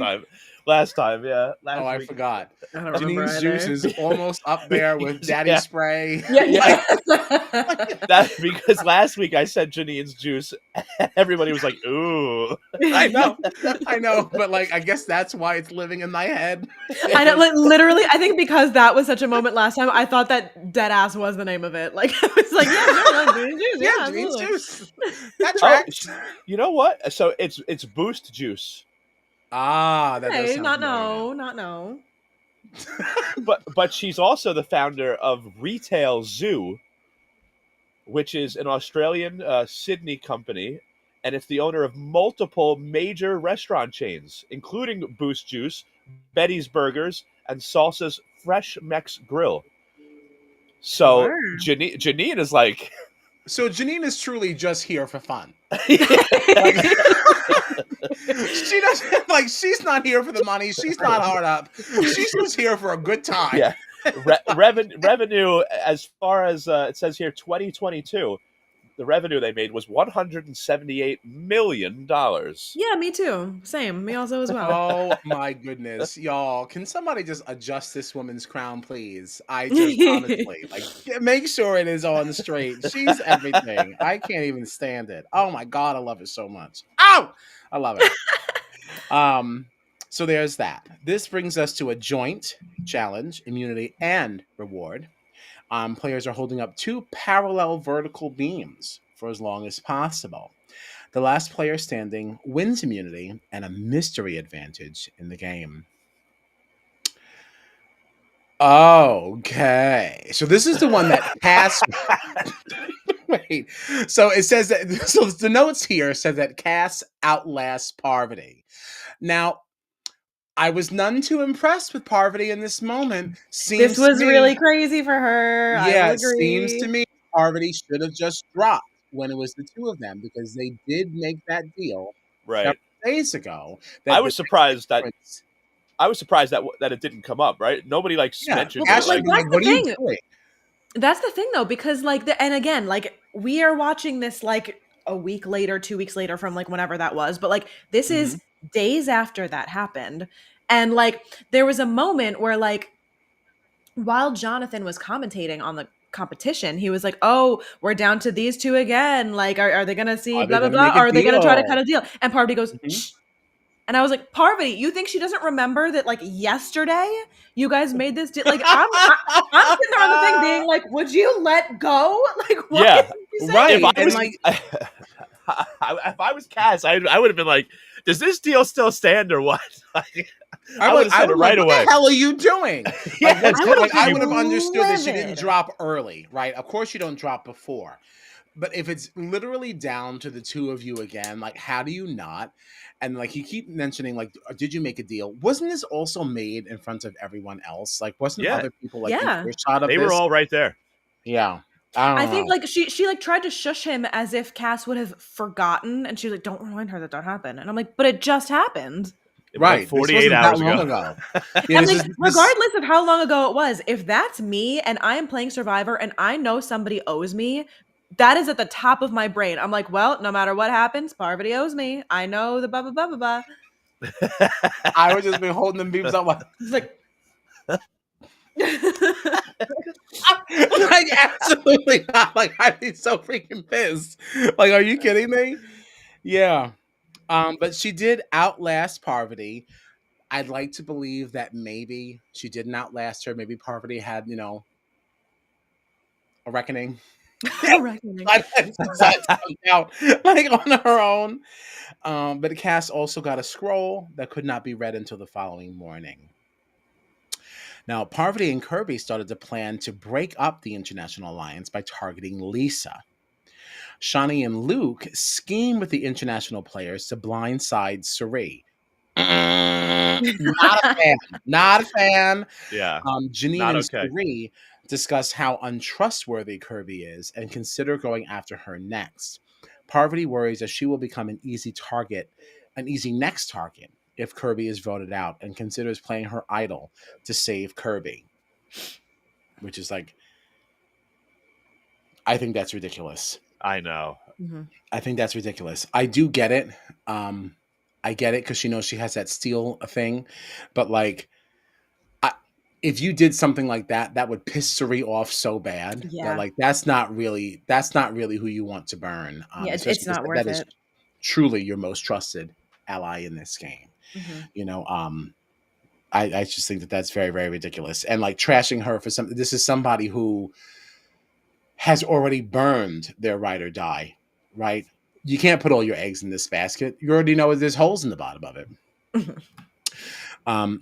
Last time, yeah, Oh, last I week. forgot. I don't remember Janine's juice either. is almost up there with Daddy Yeah, Spray. Yeah, Like, yeah. That because last week I said Janine's juice, and everybody was like, "Ooh." yeah. I know, but like, I guess that's why it's living in my head. I know, Because like literally. I think because that was such a moment last time, I thought that dead ass was the name of it. Like I was like, yeah, sure, like green juice, yeah, yeah, Janine's absolutely. juice. That Oh, tracks. you know what? So it's Boost Juice, Ah, that does Okay, sound not familiar now. no, not no. but she's also the founder of Retail Zoo, which is an Australian Sydney company, and it's the owner of multiple major restaurant chains, including Boost Juice, Betty's Burgers, and Salsa's Fresh Mex Grill. So Sure. Janine is like, So Janine is truly just here for fun. yeah, Like she doesn't like she's not here for the money. She's not hard up. She's just here for a good time. yeah. Revenue, as far as it says here, 2022, the revenue they made was $178 million. Yeah, me too. Same. Me also as well. Oh my goodness, y'all! Can somebody just adjust this woman's crown, please? I just honestly make sure it is on straight. She's everything. I can't even stand it. Oh my god, I love it so much. Oh, I love it. Um, so there's that. This brings us to a joint challenge, immunity, and reward. Players are holding up two parallel vertical beams for as long as possible. The last player standing wins immunity and a mystery advantage in the game. Okay. So this is the one that Cass. Wait. So it says that. So the notes here said that Cass outlasts Parvati. Now, I was none too impressed with Parvati in this moment. This Seems to was me, really crazy for her. I will yeah, it seems to agree. me Parvati should have just dropped when it was the two of them because they did make that deal several Right. days ago I that the was next surprised that entrance. that it didn't come up. Right. Nobody like Yeah, mentioned Well, it. Ashley like Like, was like, that's the "What are you thing. doing?" That's the thing though, because like and again, like we are watching this like a week later, 2 weeks later from like whenever that was, but like this Mm-hmm. is days after that happened. And like there was a moment where like while Jonathan was commentating on the competition, he was like, "Oh, we're down to these two again. Like, are they gonna see Are they blah blah going to blah? make Or a are they gonna try to cut deal? a deal?" And Parvati goes, Mm-hmm. "Shh." And I was like, Parvati, you think she doesn't remember that like yesterday you guys made this deal? Like I'm sitting there on the thing being like, would you let go? Like, why yeah, isn't you if saying Right, I and was anything? like, if I was Cass, I would have been like, "Does this deal still stand or what?" Like, I would have I said it would like, right "What the away. hell are you doing?" Like, Yeah, what's I good? would Like, have I she been would have understood that she didn't livid. drop early, right? Of course, you don't drop before. But if it's literally down to the two of you again, like, how do you not? And like, you keep mentioning, like, did you make a deal? Wasn't this also made in front of everyone else? Like, wasn't yeah, other people like in Yeah. earshot of they were this? all right there. Yeah, I I don't think know. like she like tried to shush him as if Cass would have forgotten and she was like, don't remind her that that happened. And I'm like, but it just happened. It was like Right, this 48 wasn't that hours long ago. ago. Yeah, And this like, is this. regardless of how long ago it was, if that's me and I am playing Survivor and I know somebody owes me, that is at the top of my brain. I'm like, well, no matter what happens, Parvati owes me. I know the blah blah blah blah blah. I would just be holding them beams up like, It's like like absolutely not. Like, I'd be so freaking pissed. Like, are you kidding me? Yeah. But she did outlast Parvati. I'd like to believe that maybe she didn't outlast her. Maybe Parvati had, a reckoning. a reckoning. I decided to come out like on her own. But Cass also got a scroll that could not be read until the following morning. Now, Parvati and Kirby started to plan to break up the International Alliance by targeting Lisa. Shawnee and Luke scheme with the international players to blindside CIRIE. Not a fan. Not a fan. Yeah, Janine not and okay. CIRIE discuss how untrustworthy Kirby is and consider going after her next. Parvati worries that she will become an easy next target if Kirby is voted out and considers playing her idol to save Kirby, which is like, I think that's ridiculous. I know. I think that's ridiculous. I do get it. I get it because she knows she has that steal thing, but like, if you did something like that, that would piss CIRIE off so bad that Yeah. like that's not really who you want to burn. Yeah, Especially it's because not worth that is it. truly your most trusted ally in this game. You know, I just think that that's very, very ridiculous. And like trashing her for something, this is somebody who has already burned their ride or die, right? You can't put all your eggs in this basket. You already know there's holes in the bottom of it.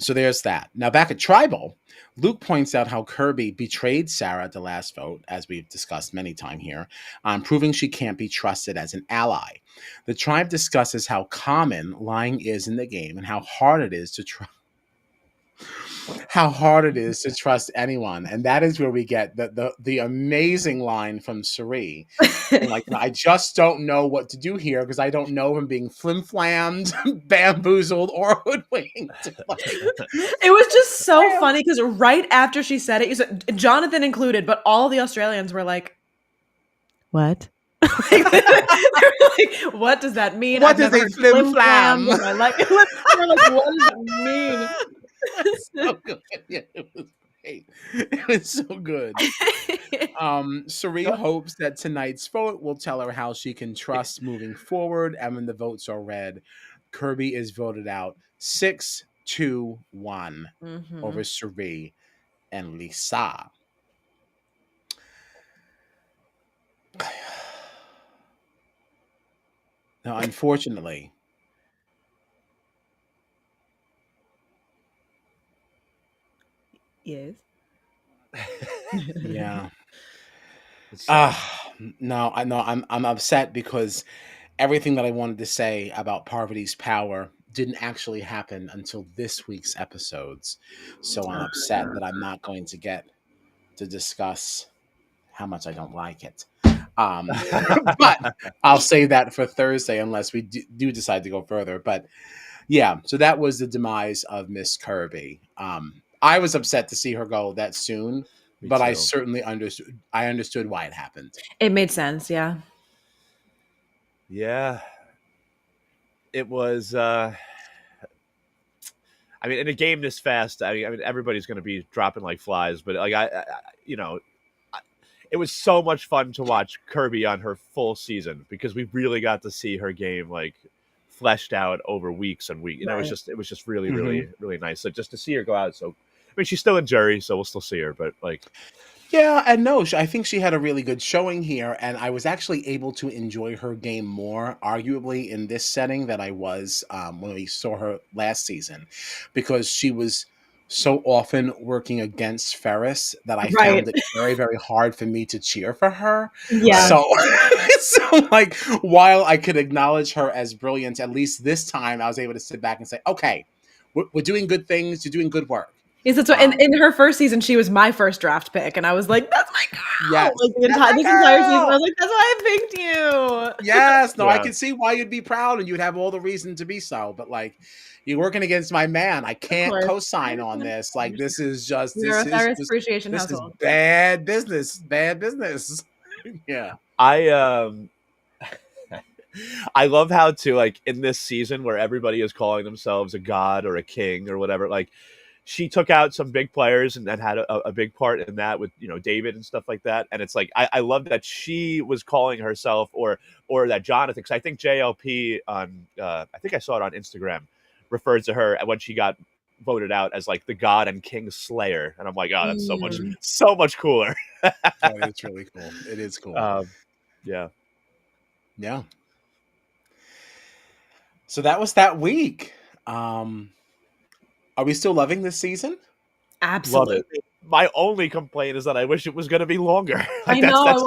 So there's that. Now back at Tribal, Luke points out how Kirby betrayed Sarah at the last vote, as we've discussed many times here, proving she can't be trusted as an ally. The tribe discusses how common lying is in the game and how hard it is to trust anyone. And that is where we get the amazing line from CIRIE. Like, I just don't know what to do here because I don't know if I'm being flim-flammed, bamboozled, or hoodwinked. Like, It was just so funny because right after she said it, you said, Jonathan included, but all the Australians were like, "What?" They were like, what does that mean? What I've does never a heard flim-flam? in my life. They're like, what does it mean? So good. Yeah, it was great. It was so good. CIRIE hopes that tonight's vote will tell her how she can trust moving forward. And when the votes are read, Kirby is voted out 6-2-1 over CIRIE and Lisa. Now, unfortunately, Yes. yeah. No, I'm upset because everything that I wanted to say about Parvati's power didn't actually happen until this week's episodes. So I'm upset that I'm not going to get to discuss how much I don't like it. But I'll save that for Thursday unless we do decide to go further. But yeah, so that was the demise of Miss Kirby. I was upset to see her go that soon, but I certainly understood. I understood why it happened. It made sense, yeah. Yeah. It was I mean, in a game this fast, I mean everybody's going to be dropping like flies, but like you know, it was so much fun to watch Kirby on her full season because we really got to see her game like fleshed out over weeks and weeks. You know, it was just really, really, really nice. So just to see her go out. So I mean, she's still in jury, so we'll still see her, but like. Yeah, and no, I think she had a really good showing here, and I was actually able to enjoy her game more, arguably, in this setting than I was when we saw her last season, because she was so often working against Ferris that I found it very, very hard for me to cheer for her. Yeah. So, so like, while I could acknowledge her as brilliant, at least this time I was able to sit back and say, okay, we're doing good things, you're doing good work. Yes, that's what, in her first season, she was my first draft pick, and I was like, "That's my girl!" Yes, like this entire season, I was like, "That's why I picked you." Yes, no, I can see why you'd be proud, and you'd have all the reason to be so. But like, you're working against my man. I can't co-sign on this. Like, this is just We're a Ferris appreciation household. Is bad business. Bad business. Yeah, I love how to like in this season where everybody is calling themselves a god or a king or whatever, like. She took out some big players and had a big part in that with, you know, David and stuff like that. And it's like, I love that she was calling herself or that Jonathan, because I think JLP on, I think I saw it on Instagram, referred to her when she got voted out as like the God and King Slayer. And I'm like, oh, that's so much cooler. It's really cool. It is cool. Yeah. Yeah. So that was that week. Are we still loving this season? Absolutely. Love it. My only complaint is that I wish it was going to be longer. Like, that's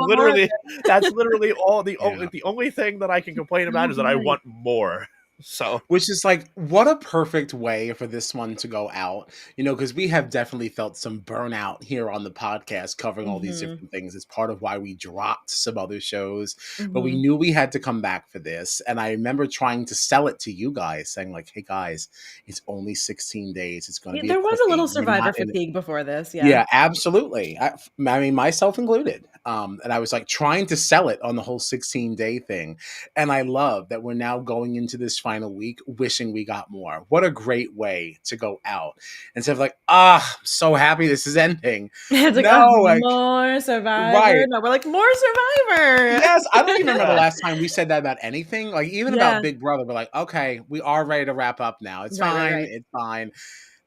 literally all the only thing that I can complain about is that I want more. So, which is like, what a perfect way for this one to go out, you know, because we have definitely felt some burnout here on the podcast covering all these different things. It's part of why we dropped some other shows, but we knew we had to come back for this. And I remember trying to sell it to you guys, saying like, hey guys, it's only 16 days. It's going to be there was a little Survivor fatigue before this. Yeah, absolutely. I mean, myself included. And I was like trying to sell it on the whole 16-day thing. And I love that we're now going into this final week wishing we got more. What a great way to go out. Instead of like, I'm so happy this is ending. It's like, No, oh, like, more Survivor. right. No, we're like, more Survivor. Yes, I don't even remember the Yeah. last time we said that about anything. Like even about Yeah. Big Brother, we're like, okay, we are ready to wrap up now. It's Right, fine. right. It's fine.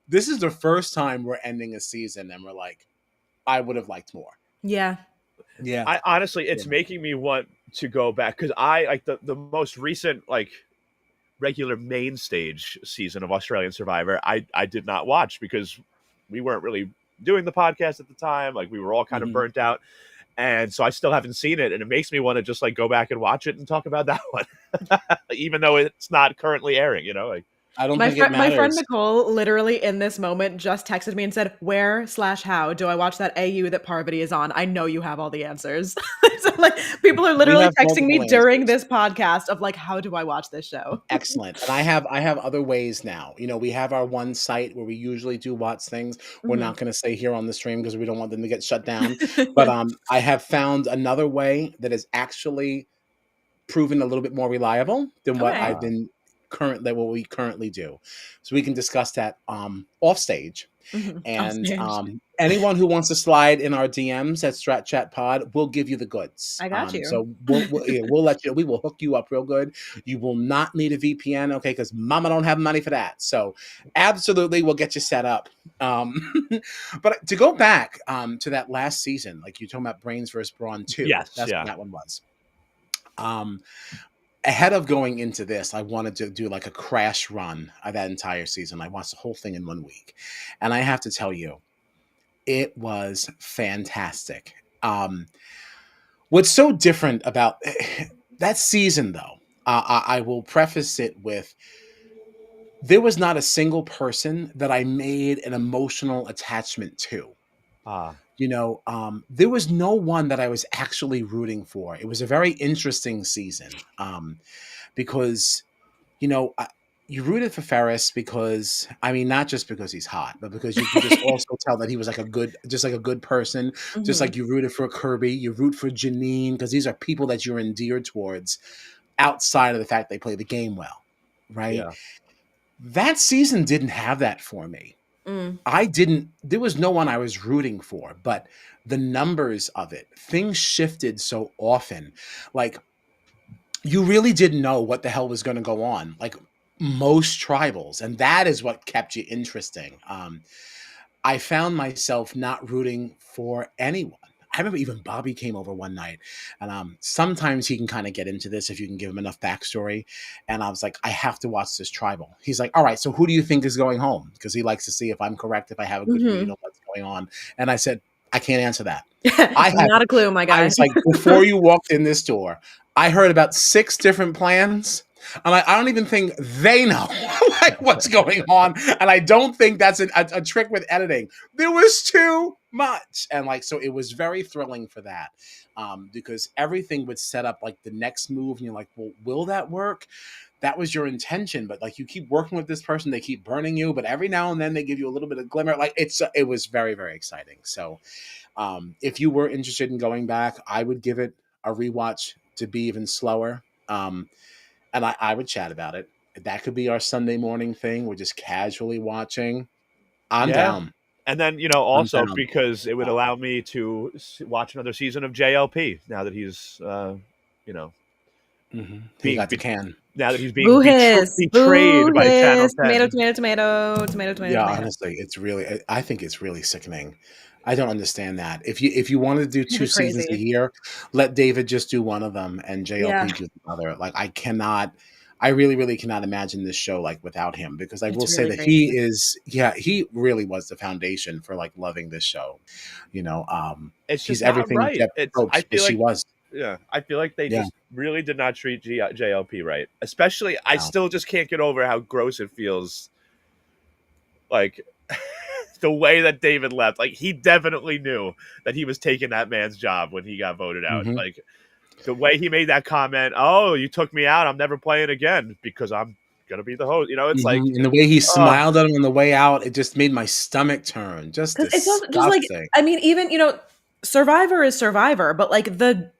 This is the first time we're ending a season and we're like, I would have liked more. Yeah. Yeah. I honestly, it's Yeah. making me want to go back because I like the most recent like regular main stage season of Australian Survivor. I did not watch because we weren't really doing the podcast at the time. Like we were all kind of Mhm. burnt out, and so I still haven't seen it, and it makes me want to just like go back and watch it and talk about that one, even though it's not currently airing. You know, like I don't My think it my friend matters. Nicole literally in this moment just texted me and said, "Where/how do I watch that AU that Parvati is on? I know you have all the answers." So like people are We literally have texting me multiple during answers. this podcast of like, how do I watch this show? Excellent. And I have other ways now. You know, we have our one site where we usually do watch things. We're Mhm. not going to say here on the stream because we don't want them to get shut down. But I have found another way that is actually proven a little bit more reliable than what Okay. I've been what we currently do. So we can discuss that off stage. Mhm. Off And stage. anyone who wants to slide in our DMs at Strat Chat Pod, we'll give you the goods. I got you. So we'll let you. We will hook you up real good. You will not need a VPN, okay? Because Mama don't have money for that. So absolutely, we'll get you set up. Um, but to go back to that last season, like you're talking about Brains versus Brawn 2. yes, That's yeah, what that one was. Ahead of going into this, I wanted to do like a crash run of that entire season. I watched the whole thing in 1 week. And I have to tell you, it was fantastic. What's so different about that season, though, I will preface it with there was not a single person that I made an emotional attachment to. You know, there was no one that I was actually rooting for. It was a very interesting season because, you know, you rooted for Ferris because, I mean, not just because he's hot, but because you could just also tell that he was like a good person. Just Mhm. like you rooted for Kirby, you root for Janine because these are people that you're endeared towards outside of the fact they play the game well, right? yeah, That season didn't have that for me. Mm. There was no one I was rooting for, but the numbers of it, things shifted so often. Like, you really didn't know what the hell was going to go on. Like, most tribals, and that is what kept you interesting. I found myself not rooting for anyone. I remember even Bobby came over one night, and sometimes he can kind of get into this if you can give him enough backstory. And I was like, I have to watch this tribal. He's like, all right, so who do you think is going home? Because he likes to see if I'm correct, if I have a good read Mhm. on what's going on. And I said, I can't answer that. I had Not a clue, my I guy. was like, before you walked in this door, I heard about 6 different plans. I'm like, I don't even think they know like what's going on, and I don't think that's a trick with editing. There was too much, and like so, it was very thrilling for that because everything would set up like the next move, and you're like, well, will that work? That was your intention, but like you keep working with this person, they keep burning you, but every now and then they give you a little bit of glimmer. Like it was very very exciting. So if you were interested in going back, I would give it a rewatch to be even slower. And I would chat about it. That could be our Sunday morning thing. We're just casually watching. I'm yeah. down. And then I'm also down. because it would Uh, allow me to watch another season of JLP now that he's you know He being got the can. now that he's being Boo hiss. betrayed Boo by Channel hiss. Tomato, 10. tomato, tomato, tomato, tomato, Yeah, tomato. honestly, it's really. I think it's really sickening. I don't understand that. If you wanted to do Kind 2 of seasons a crazy. year, let David just do one of them and Yeah. JLP do the other. Like I cannot. I really, really cannot imagine this show like without him because I will It's say really that he crazy. is. Yeah, he really was the foundation for like loving this show. You know, It's he's just not everything right. Jeff hopes. Yes, she was. I feel like they Yeah. just really did not treat JLP right. Especially, I No. still just can't get over how gross it feels. Like the way that David left, like he definitely knew that he was taking that man's job when he got voted out. Mhm. Like the way he made that comment, "Oh, you took me out. I'm never playing again because I'm gonna be the host." You know, it's like, And the way he oh, smiled at him on the way out, it just made my stomach turn. Just Because it's also just like, disgusting. I mean, even, Survivor is Survivor, but like the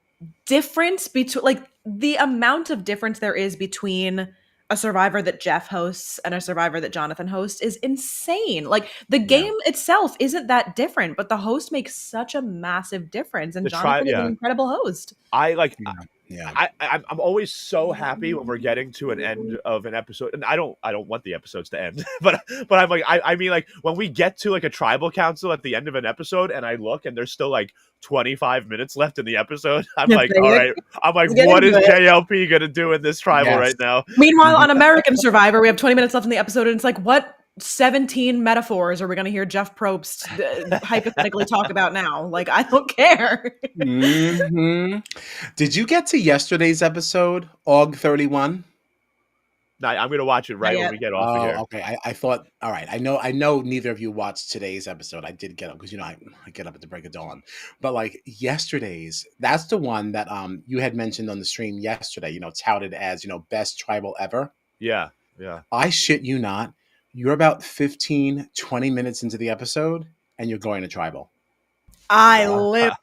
difference between like the amount of difference there is between a Survivor that Jeff hosts and a Survivor that Jonathan hosts is insane. Like the Yeah. game itself isn't that different, but the host makes such a massive difference, and The try, Jonathan is an yeah. incredible host. I like. Yeah. Yeah. I'm always so happy when we're getting to an end of an episode, and I don't want the episodes to end, but I'm like I mean like when we get to like a tribal council at the end of an episode, and I look and there's still like 25 minutes left in the episode. I'm like, all right. I'm like, Let's get what is into it. JLP gonna do in this tribal Yes. right now? Meanwhile, on American Survivor, we have 20 minutes left in the episode, and it's like, what 17 metaphors are we going to hear Jeff Probst hypothetically talk about now? Like, I don't care. Mhm. Did you get to yesterday's episode, AUG 31? Nah, I'm gonna watch it right when yet. we get off of Oh, here. okay. I thought, all right. I know neither of you watched today's episode. I did get up because I get up at the break of dawn. But like yesterday's, that's the one that you had mentioned on the stream yesterday, touted as, best tribal ever. Yeah, yeah. I shit you not. You're about 15, 20 minutes into the episode and you're going to tribal. I live.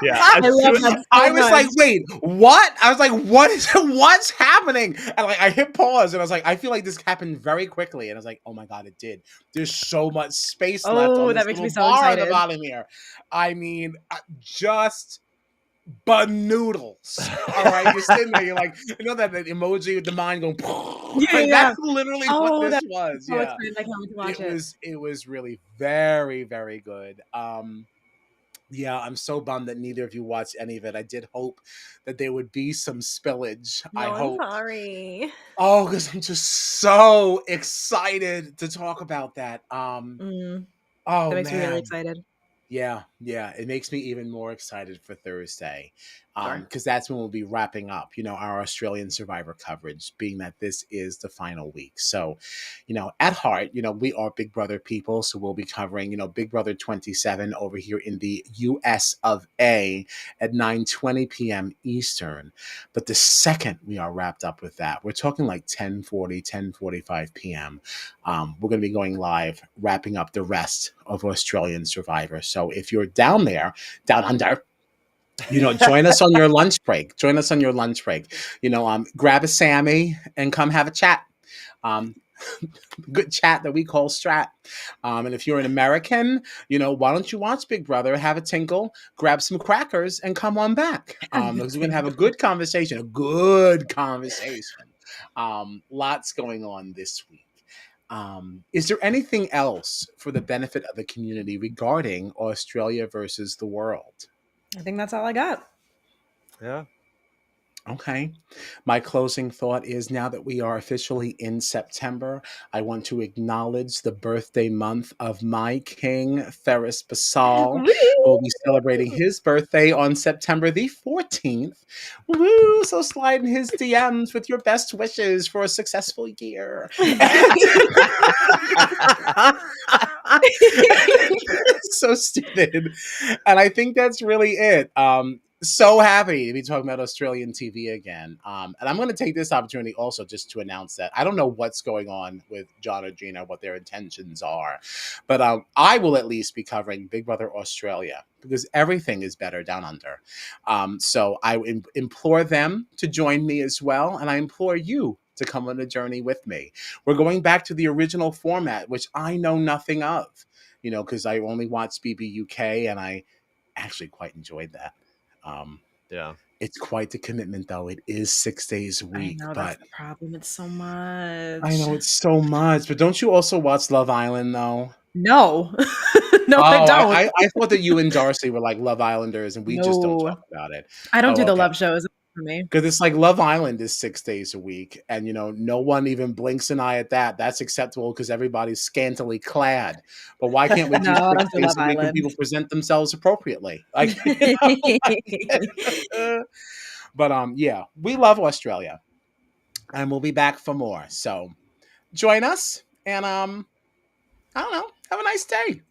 Yeah, I love that so I was much. like, wait, what? I was like, what's happening? And like I hit pause and I was like, I feel like this happened very quickly. And I was like, oh my God, it did. There's so much space left on Oh, this that makes me little so bar at the excited. bottom here. I mean, just noodles. All right. You're sitting there, you're like, that emoji with the mind going, Yeah, like, yeah. that's literally Oh, what this that's was. so Yeah. excited. I can't wait to watch it. It was really very, very good. Yeah, I'm so bummed that neither of you watched any of it. I did hope that there would be some spillage. No, I I'm hope. sorry. Oh, because I'm just so excited to talk about that. That Oh makes me really man. excited. Yeah, it makes me even more excited for Thursday, Sure. because that's when we'll be wrapping up, our Australian Survivor coverage, being that this is the final week. So, at heart, we are Big Brother people, so we'll be covering, Big Brother 27 over here in the US of A at 9:20 p.m. Eastern. But the second we are wrapped up with that, we're talking like 10:45 p.m. We're going to be going live, wrapping up the rest of Australian Survivor. So if you're down there, down under, join us on your lunch break. Grab a Sammy and come have a chat. Good chat that we call Strat. And if you're an American, why don't you watch Big Brother, have a tinkle, grab some crackers, and come on back. Because we're going to have a good conversation. Lots going on this week. Is there anything else for the benefit of the community regarding Australia versus the world? I think that's all I got. Yeah. Okay. My closing thought is, now that we are officially in September, I want to acknowledge the birthday month of my king, Ferris Basal, who will be celebrating his birthday on September the 14th. Woo! So slide in his DMs with your best wishes for a successful year. So stupid. And I think that's really it. So happy to be talking about Australian TV again. And I'm going to take this opportunity also just to announce that I don't know what's going on with John or Gina, what their intentions are, but I will at least be covering Big Brother Australia because everything is better down under. So I implore them to join me as well. And I implore you to come on a journey with me. We're going back to the original format, which I know nothing of, because I only watched BB UK and I actually quite enjoyed that. Yeah. It's quite the commitment, though. It is 6 days a I week, know but that's the problem. It's so much. I know it's so much. But don't you also watch Love Island, though? No, no, I don't. I thought that you and Darcy were like Love Islanders, and we just don't No. talk about it. I don't do the Okay. love shows for me. Because it's like Love Island is 6 days a week, and no one even blinks an eye at that. That's acceptable because everybody's scantily clad. But why can't we do No, I 6 don't do days Love a week when Island. people present themselves appropriately? Like, but yeah, we love Australia, and we'll be back for more. So join us, and I don't know, have a nice day.